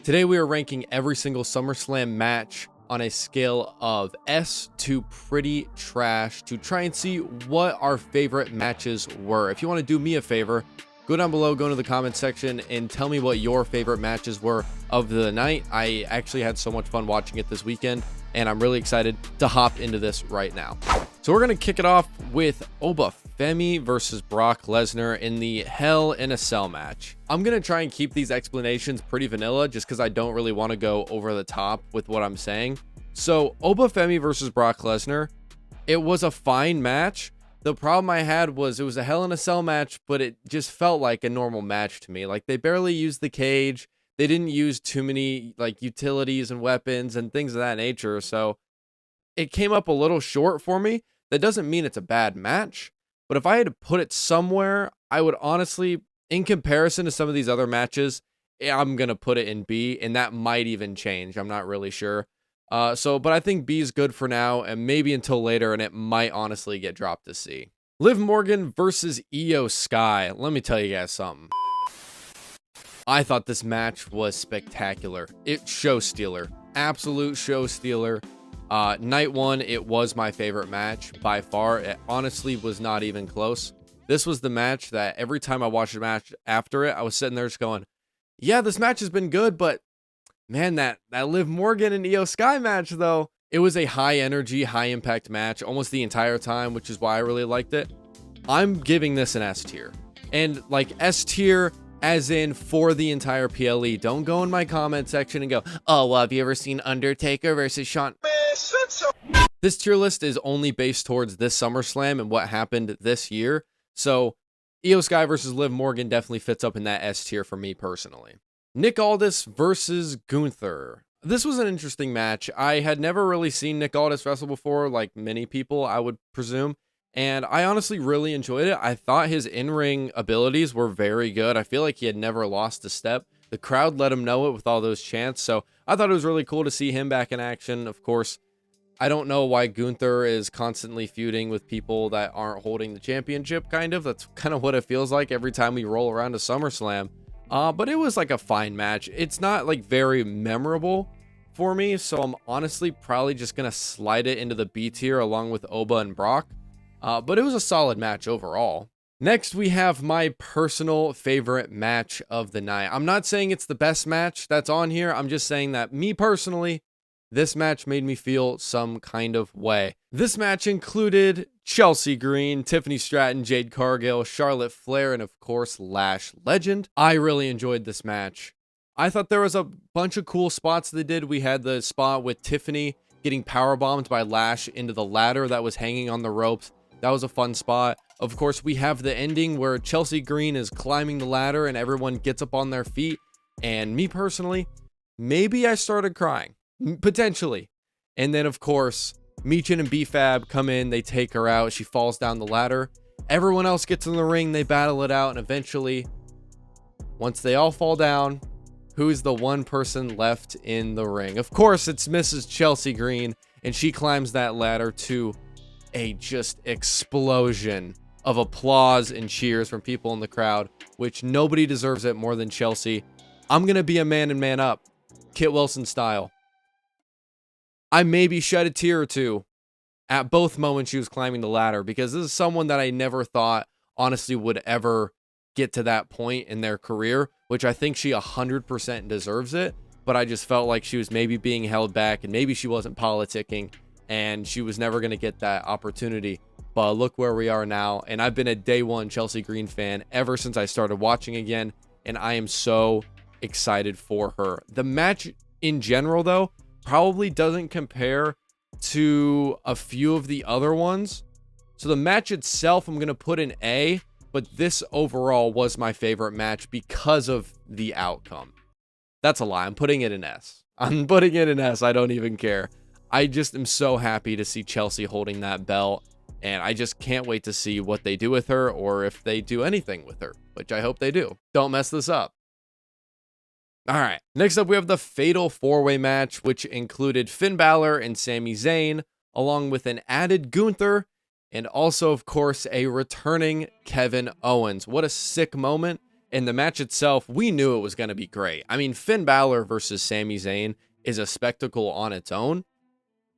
Today we are ranking every single SummerSlam match on a scale of S to pretty trash to try and see what our favorite matches were. If you want to do me a favor, go down below, go into the comment section, and tell me what your favorite matches were of the night. I actually had so much fun watching it this weekend, and I'm really excited to hop into this right now. So we're going to kick it off with Femi versus Brock Lesnar in the Hell in a Cell match. I'm going to try and keep these explanations pretty vanilla just because I don't really want to go over the top with what I'm saying. So Femi versus Brock Lesnar, it was a fine match. The problem I had was it was a Hell in a Cell match, but it just felt like a normal match to me. Like, they barely used the cage. They didn't use too many like utilities and weapons and things of that nature. So it came up a little short for me. That doesn't mean it's a bad match, but if I had to put it somewhere, I would honestly, in comparison to some of these other matches, I'm going to put it in B, and that might even change. I'm not really sure. But I think B is good for now, and maybe until later, and it might honestly get dropped to C. Liv Morgan versus Io Sky. Let me tell you guys something. I thought this match was spectacular. Show stealer. Absolute show stealer. Night one, it was my favorite match by far. It honestly was not even close. This was the match that every time I watched a match after it, I was sitting there just going, yeah, this match has been good, but man, that Liv Morgan and Io Sky match, though, it was a high energy, high impact match almost the entire time, which is why I really liked it. I'm giving this an S tier. And like S tier as in for the entire PLE. Don't go in my comment section and go, oh, well, have you ever seen Undertaker versus Shawn? This tier list is only based towards this SummerSlam and what happened this year. So Io Sky versus Liv Morgan definitely fits up in that S tier for me personally. Nick Aldis versus Gunther. This was an interesting match. I had never really seen Nick Aldis wrestle before, like many people, I would presume. And I honestly really enjoyed it. I thought his in-ring abilities were very good. I feel like he had never lost a step. The crowd let him know it with all those chants. So I thought it was really cool to see him back in action. Of course, I don't know why Gunther is constantly feuding with people that aren't holding the championship, kind of. That's kind of what it feels like every time we roll around to SummerSlam. But it was like a fine match. It's not like very memorable for me. So I'm honestly probably just going to slide it into the B tier along with Oba and Brock. But it was a solid match overall. Next, we have my personal favorite match of the night. I'm not saying it's the best match that's on here. I'm just saying that me personally, this match made me feel some kind of way. This match included Chelsea Green, Tiffany Stratton, Jade Cargill, Charlotte Flair, and of course, Lash Legend. I really enjoyed this match. I thought there was a bunch of cool spots they did. We had the spot with Tiffany getting powerbombed by Lash into the ladder that was hanging on the ropes. That was a fun spot. Of course, we have the ending where Chelsea Green is climbing the ladder and everyone gets up on their feet. And me personally, maybe I started crying. Potentially. And then, of course, Michin and B-Fab come in. They take her out. She falls down the ladder. Everyone else gets in the ring. They battle it out. And eventually, once they all fall down, who's the one person left in the ring? Of course, it's Mrs. Chelsea Green. And she climbs that ladder to a just explosion of applause and cheers from people in the crowd, which nobody deserves it more than Chelsea. I'm going to be a man and man up, Kit Wilson style. I maybe shed a tear or two at both moments she was climbing the ladder, because this is someone that I never thought honestly would ever get to that point in their career, which I think she 100% deserves it. But I just felt like she was maybe being held back, and maybe she wasn't politicking, and she was never going to get that opportunity. But look where we are now. And I've been a day one Chelsea Green fan ever since I started watching again. And I am so excited for her. The match in general, though, probably doesn't compare to a few of the other ones. So the match itself, I'm going to put an A. But this overall was my favorite match because of the outcome. That's a lie. I'm putting it in S. I'm putting it in S. I don't even care. I just am so happy to see Chelsea holding that belt, and I just can't wait to see what they do with her, or if they do anything with her, which I hope they do. Don't mess this up. All right, next up we have the Fatal 4-Way match, which included Finn Balor and Sami Zayn, along with an added Gunther, and also, of course, a returning Kevin Owens. What a sick moment. And the match itself, we knew it was going to be great. I mean, Finn Balor versus Sami Zayn is a spectacle on its own.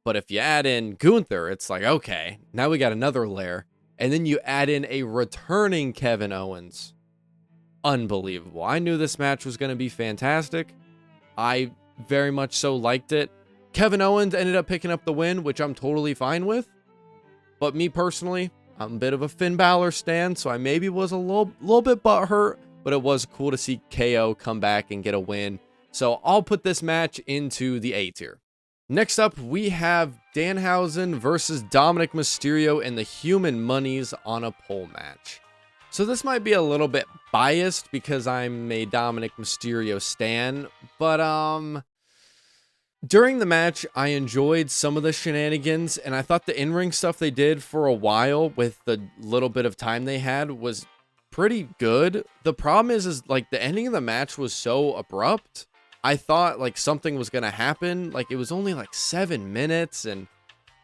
But if you add in Gunther, it's like, okay, now we got another layer. And then you add in a returning Kevin Owens. Unbelievable. I knew this match was going to be fantastic. I very much so liked it. Kevin Owens ended up picking up the win, which I'm totally fine with. But me personally, I'm a bit of a Finn Balor stan, so I maybe was a little bit butthurt, but it was cool to see KO come back and get a win. So I'll put this match into the A tier. Next up, we have Danhausen versus Dominic Mysterio in the Human Monies on a pole match. So this might be a little bit biased because I'm a Dominic Mysterio stan, but during the match, I enjoyed some of the shenanigans, and I thought the in-ring stuff they did for a while with the little bit of time they had was pretty good. The problem is like the ending of the match was so abrupt. I thought like something was going to happen. Like it was only like 7 minutes, and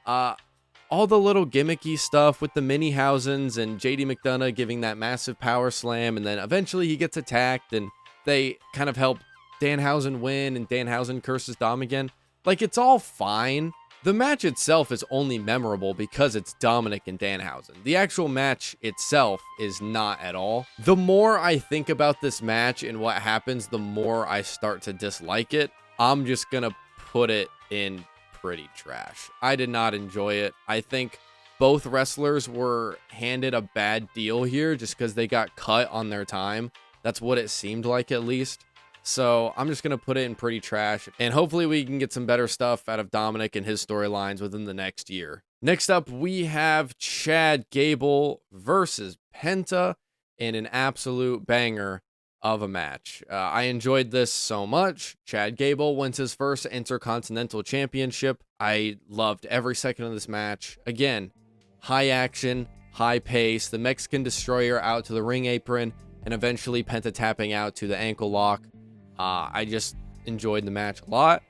all the little gimmicky stuff with the mini Housens and JD McDonough giving that massive power slam, and then eventually he gets attacked and they kind of help Danhausen win, and Danhausen curses Dom again. Like, it's all fine. The match itself is only memorable because it's Dominic and Danhausen. The actual match itself is not at all. The more I think about this match and what happens, the more I start to dislike it. I'm just gonna put it in pretty trash. I did not enjoy it. I think both wrestlers were handed a bad deal here just because they got cut on their time. That's what it seemed like, at least. So I'm just going to put it in pretty trash, and hopefully we can get some better stuff out of Dominic and his storylines within the next year. Next up, we have Chad Gable versus Penta in an absolute banger of a match. I enjoyed this so much. Chad Gable wins his first Intercontinental Championship. I loved every second of this match. Again, high action, high pace, the Mexican Destroyer out to the ring apron, and eventually Penta tapping out to the ankle lock. I just enjoyed the match a lot.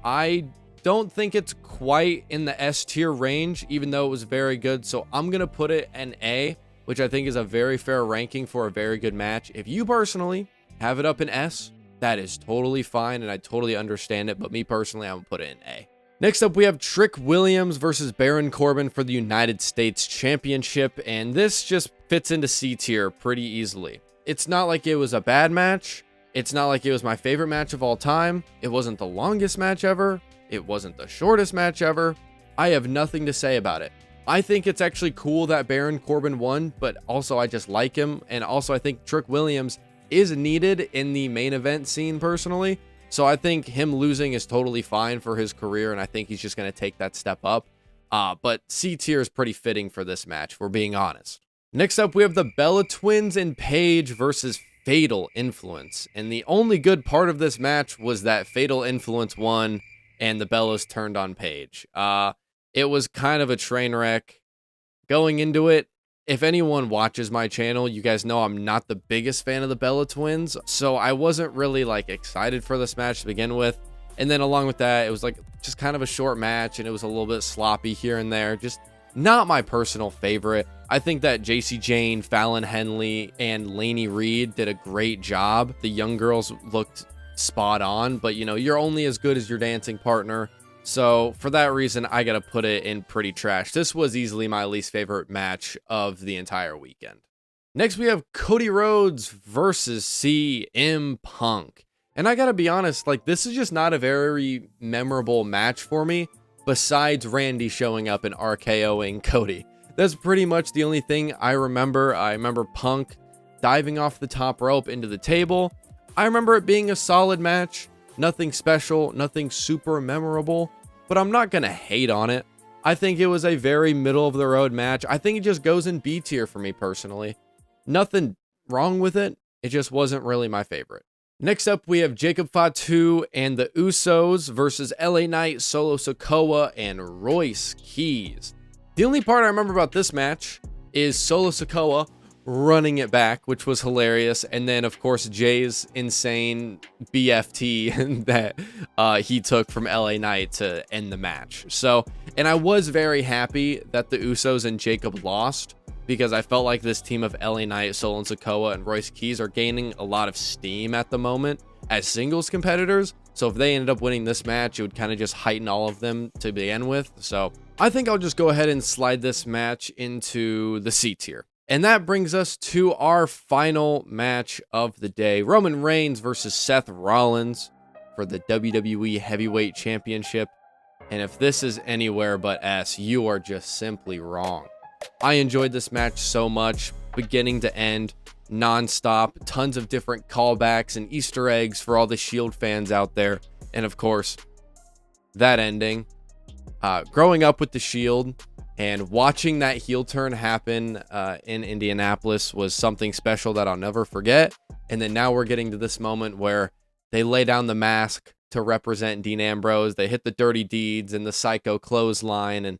I don't think it's quite in the S tier range, even though it was very good. So I'm going to put it an A, which I think is a very fair ranking for a very good match. If you personally have it up in S, that is totally fine, and I totally understand it. But me personally, I'm going to put it in A. Next up, we have Trick Williams versus Baron Corbin for the United States Championship. And this just fits into C tier pretty easily. It's not like it was a bad match. It's not like it was my favorite match of all time. It wasn't the longest match ever. It wasn't the shortest match ever. I have nothing to say about it. I think it's actually cool that Baron Corbin won, but also I just like him. And also I think Trick Williams is needed in the main event scene personally. So I think him losing is totally fine for his career, and I think he's just going to take that step up. But C tier is pretty fitting for this match, if we're being honest. Next up, we have the Bella Twins and Paige versus Fatal Influence. And the only good part of this match was that Fatal Influence won and the Bellas turned on Paige. It was kind of a train wreck going into it. If anyone watches my channel, you guys know I'm not the biggest fan of the Bella Twins, so I wasn't really like excited for this match to begin with. And then along with that, it was like just kind of a short match, and it was a little bit sloppy here and there. Just not my personal favorite. I think that JC Jane, Fallon Henley, and Lainey Reed did a great job. The young girls looked spot on, but you know, you're only as good as your dancing partner. So for that reason, I gotta put it in pretty trash. This was easily my least favorite match of the entire weekend. Next, we have Cody Rhodes versus CM Punk. And I gotta be honest, like, this is just not a very memorable match for me, besides Randy showing up and RKOing Cody. That's pretty much the only thing I remember. I remember Punk diving off the top rope into the table. I remember it being a solid match. Nothing special, nothing super memorable, but I'm not going to hate on it. I think it was a very middle of the road match. I think it just goes in B tier for me personally. Nothing wrong with it. It just wasn't really my favorite. Next up, we have Jacob Fatu and the Usos versus LA Knight, Solo Sikoa, and Royce Keys. The only part I remember about this match is Solo Sikoa running it back, which was hilarious. And then, of course, Jay's insane BFT that he took from LA Knight to end the match. So, and I was very happy that the Usos and Jacob lost. because I felt like this team of LA Knight, Solon Sikoa, and Royce Keys are gaining a lot of steam at the moment as singles competitors. So if they ended up winning this match, it would kind of just heighten all of them to begin with. So I think I'll just go ahead and slide this match into the C tier. And that brings us to our final match of the day. Roman Reigns versus Seth Rollins for the WWE Heavyweight Championship. And if this is anywhere but S, you are just simply wrong. I enjoyed this match so much, beginning to end, non-stop, tons of different callbacks and Easter eggs for all the Shield fans out there. And of course, that ending. Growing up with the Shield and watching that heel turn happen in Indianapolis was something special that I'll never forget. And then now we're getting to this moment where they lay down the mask to represent Dean Ambrose. They hit the dirty deeds and the psycho clothesline, and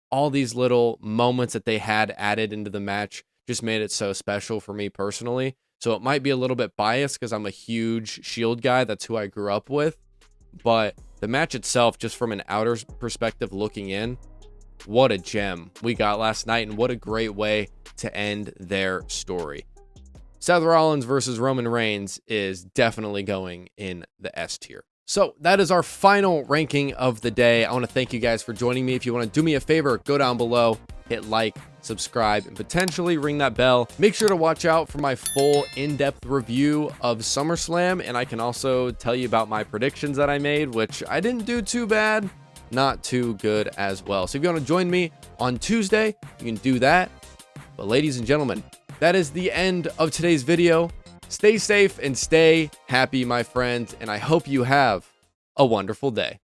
all these little moments that they had added into the match just made it so special for me personally. So it might be a little bit biased because I'm a huge Shield guy. That's who I grew up with. But the match itself, just from an outer perspective looking in, what a gem we got last night, and what a great way to end their story. Seth Rollins versus Roman Reigns is definitely going in the S tier. So that is our final ranking of the day. I want to thank you guys for joining me. If you want to do me a favor, go down below, hit like, subscribe, and potentially ring that bell. Make sure to watch out for my full in-depth review of SummerSlam, and I can also tell you about my predictions that I made, which I didn't do too bad, not too good as well. So if you want to join me on Tuesday, you can do that. But ladies and gentlemen, that is the end of today's video. Stay safe and stay happy, my friends, and I hope you have a wonderful day.